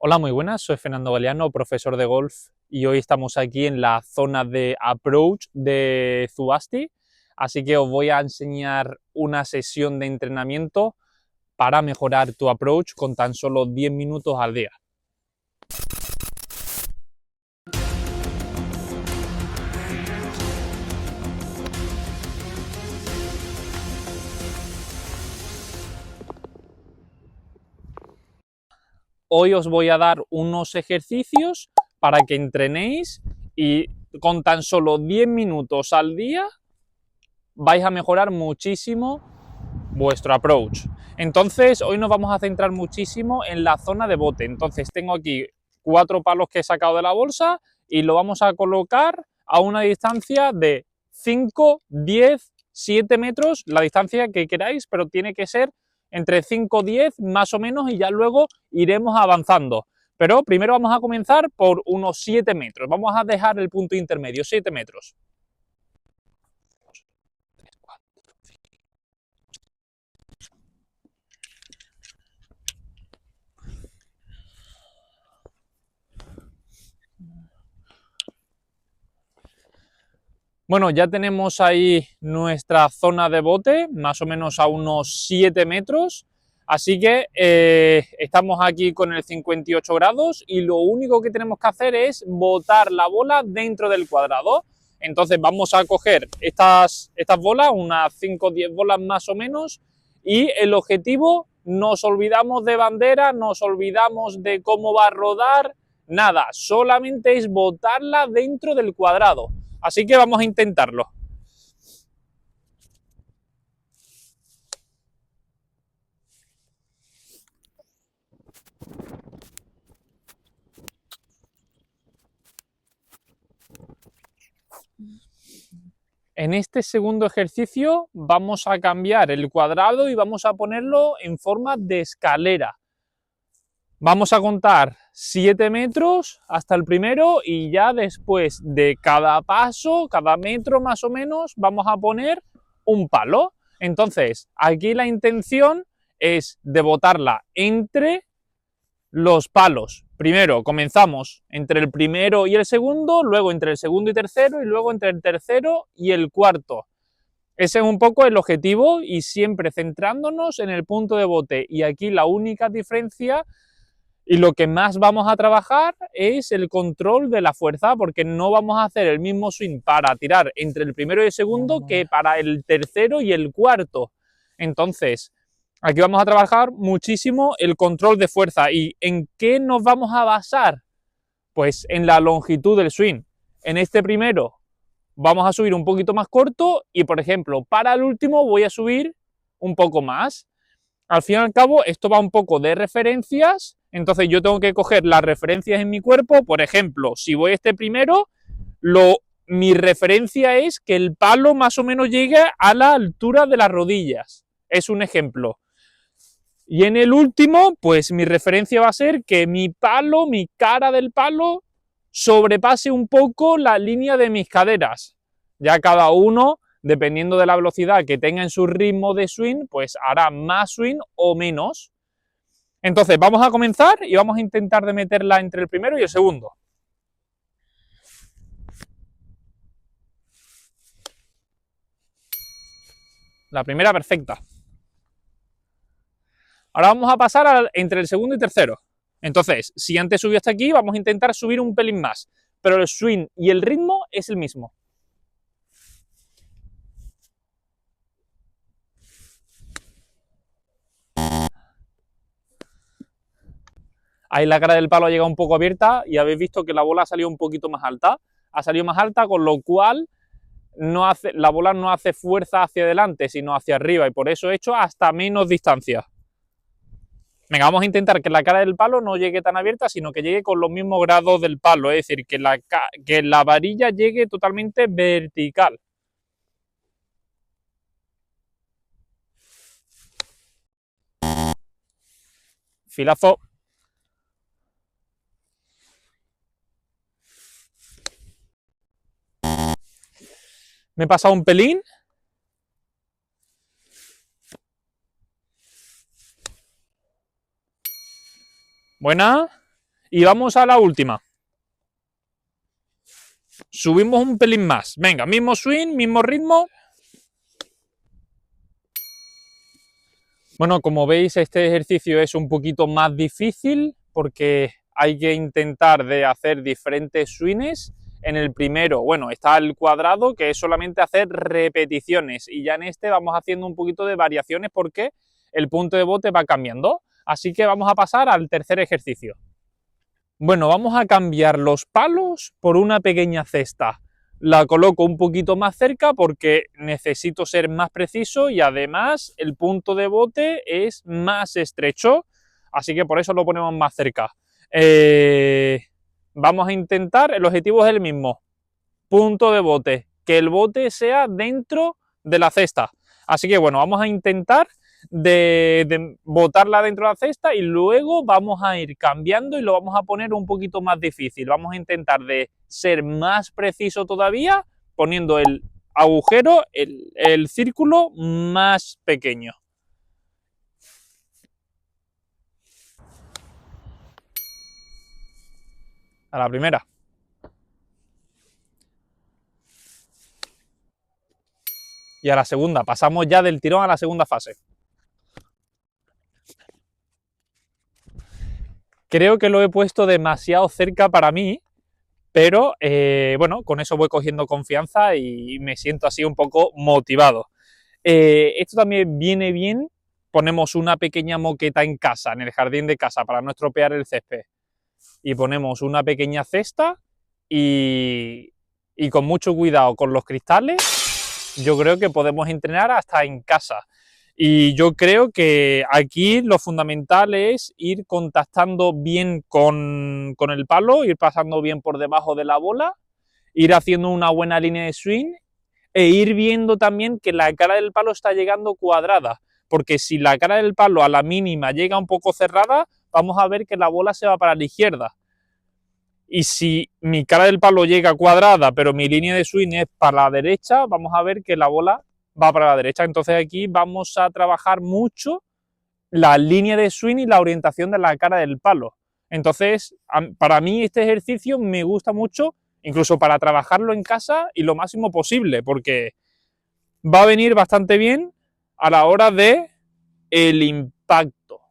Hola, muy buenas, soy Fernando Galeano, profesor de golf, y hoy estamos aquí en la zona de approach de Zubasti, así que os voy a enseñar una sesión de entrenamiento para mejorar tu approach con tan solo 10 minutos al día. Hoy os voy a dar unos ejercicios para que entrenéis y con tan solo 10 minutos al día vais a mejorar muchísimo vuestro approach. Entonces, hoy nos vamos a centrar muchísimo en la zona de bote. Entonces, tengo aquí 4 palos que he sacado de la bolsa y lo vamos a colocar a una distancia de 5, 10, 7 metros, la distancia que queráis, pero tiene que ser entre 5, 10 más o menos y ya luego iremos avanzando. Pero primero vamos a comenzar por unos 7 metros. Vamos a dejar el punto intermedio, 7 metros. Bueno, ya tenemos ahí nuestra zona de bote, más o menos a unos 7 metros, así que estamos aquí con el 58 grados y lo único que tenemos que hacer es botar la bola dentro del cuadrado. Entonces vamos a coger estas bolas, unas 5 o 10 bolas más o menos, y el objetivo, nos olvidamos de bandera, nos olvidamos de cómo va a rodar, nada, solamente es botarla dentro del cuadrado. Así que vamos a intentarlo. En este segundo ejercicio vamos a cambiar el cuadrado y vamos a ponerlo en forma de escalera. Vamos a contar 7 metros hasta el primero y ya después de cada paso, cada metro más o menos, vamos a poner un palo. Entonces, aquí la intención es de botarla entre los palos. Primero comenzamos entre el primero y el segundo, luego entre el segundo y tercero y luego entre el tercero y el cuarto. Ese es un poco el objetivo y siempre centrándonos en el punto de bote. Y aquí la única diferencia y lo que más vamos a trabajar es el control de la fuerza, porque no vamos a hacer el mismo swing para tirar entre el primero y el segundo que para el tercero y el cuarto. Entonces, aquí vamos a trabajar muchísimo el control de fuerza. ¿Y en qué nos vamos a basar? Pues en la longitud del swing. En este primero vamos a subir un poquito más corto y, por ejemplo, para el último voy a subir un poco más. Al fin y al cabo, esto va un poco de referencias, entonces yo tengo que coger las referencias en mi cuerpo. Por ejemplo, si voy este primero, mi referencia es que el palo más o menos llegue a la altura de las rodillas. Es un ejemplo. Y en el último, pues mi referencia va a ser que mi palo, mi cara del palo, sobrepase un poco la línea de mis caderas. Ya cada uno, dependiendo de la velocidad que tenga en su ritmo de swing, pues hará más swing o menos. Entonces vamos a comenzar y vamos a intentar de meterla entre el primero y el segundo. La primera perfecta. Ahora vamos a pasar entre el segundo y tercero. Entonces, si antes subí hasta aquí, vamos a intentar subir un pelín más, pero el swing y el ritmo es el mismo. Ahí la cara del palo ha llegado un poco abierta y habéis visto que la bola ha salido un poquito más alta. Ha salido más alta, con lo cual la bola no hace fuerza hacia adelante, sino hacia arriba, y por eso he hecho hasta menos distancia. Venga, vamos a intentar que la cara del palo no llegue tan abierta, sino que llegue con los mismos grados del palo, es decir, que la varilla llegue totalmente vertical. Filazo. Me he pasado un pelín. Buena. Y vamos a la última. Subimos un pelín más. Venga, mismo swing, mismo ritmo. Bueno, como veis, este ejercicio es un poquito más difícil porque hay que intentar de hacer diferentes swings. En el primero, bueno, está el cuadrado, que es solamente hacer repeticiones, y ya en este vamos haciendo un poquito de variaciones porque el punto de bote va cambiando. Así que vamos a pasar al tercer ejercicio. Bueno, vamos a cambiar los palos por una pequeña cesta. La coloco un poquito más cerca porque necesito ser más preciso y además el punto de bote es más estrecho, así que por eso lo ponemos más cerca. Vamos a intentar, el objetivo es el mismo, punto de bote, que el bote sea dentro de la cesta. Así que bueno, vamos a intentar de botarla dentro de la cesta y luego vamos a ir cambiando y lo vamos a poner un poquito más difícil. Vamos a intentar de ser más preciso todavía poniendo el agujero, el círculo más pequeño. A la primera. Y a la segunda. Pasamos ya del tirón a la segunda fase. Creo que lo he puesto demasiado cerca para mí, pero bueno, con eso voy cogiendo confianza y me siento así un poco motivado. Esto también viene bien, ponemos una pequeña moqueta en casa, en el jardín de casa, para no estropear el césped. Y ponemos una pequeña cesta y con mucho cuidado con los cristales, yo creo que podemos entrenar hasta en casa. Y yo creo que aquí lo fundamental es ir contactando bien con el palo, ir pasando bien por debajo de la bola, ir haciendo una buena línea de swing e ir viendo también que la cara del palo está llegando cuadrada, porque si la cara del palo a la mínima llega un poco cerrada, vamos a ver que la bola se va para la izquierda. Y si mi cara del palo llega cuadrada, pero mi línea de swing es para la derecha, vamos a ver que la bola va para la derecha. Entonces aquí vamos a trabajar mucho la línea de swing y la orientación de la cara del palo. Entonces, para mí este ejercicio me gusta mucho, incluso para trabajarlo en casa y lo máximo posible, porque va a venir bastante bien a la hora de el impacto.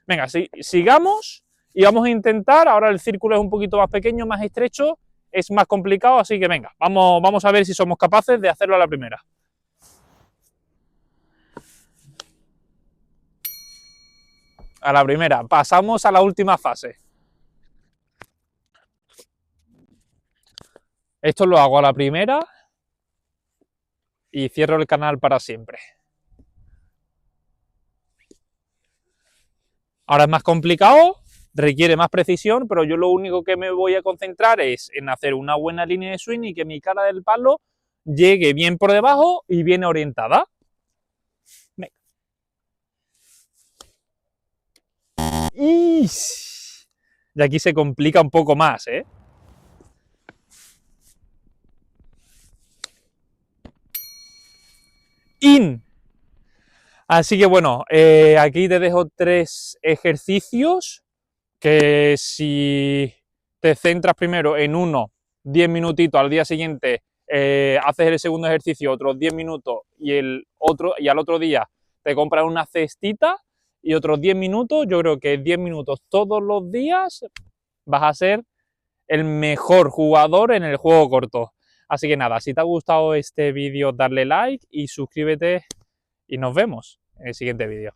Venga, sigamos y vamos a intentar, ahora el círculo es un poquito más pequeño, más estrecho, es más complicado, así que venga, vamos a ver si somos capaces de hacerlo a la primera. A la primera, pasamos a la última fase. Esto lo hago a la primera y cierro el canal para siempre. Ahora es más complicado, requiere más precisión, pero yo lo único que me voy a concentrar es en hacer una buena línea de swing y que mi cara del palo llegue bien por debajo y bien orientada. Y aquí se complica un poco más, ¿eh? In. Así que bueno, aquí te dejo 3 ejercicios que si te centras primero en uno, 10 minutitos, al día siguiente haces el segundo ejercicio otros 10 minutos y al otro día te compras una cestita y otros 10 minutos, yo creo que 10 minutos todos los días vas a ser el mejor jugador en el juego corto. Así que nada, si te ha gustado este vídeo, darle like y suscríbete y nos vemos en el siguiente vídeo.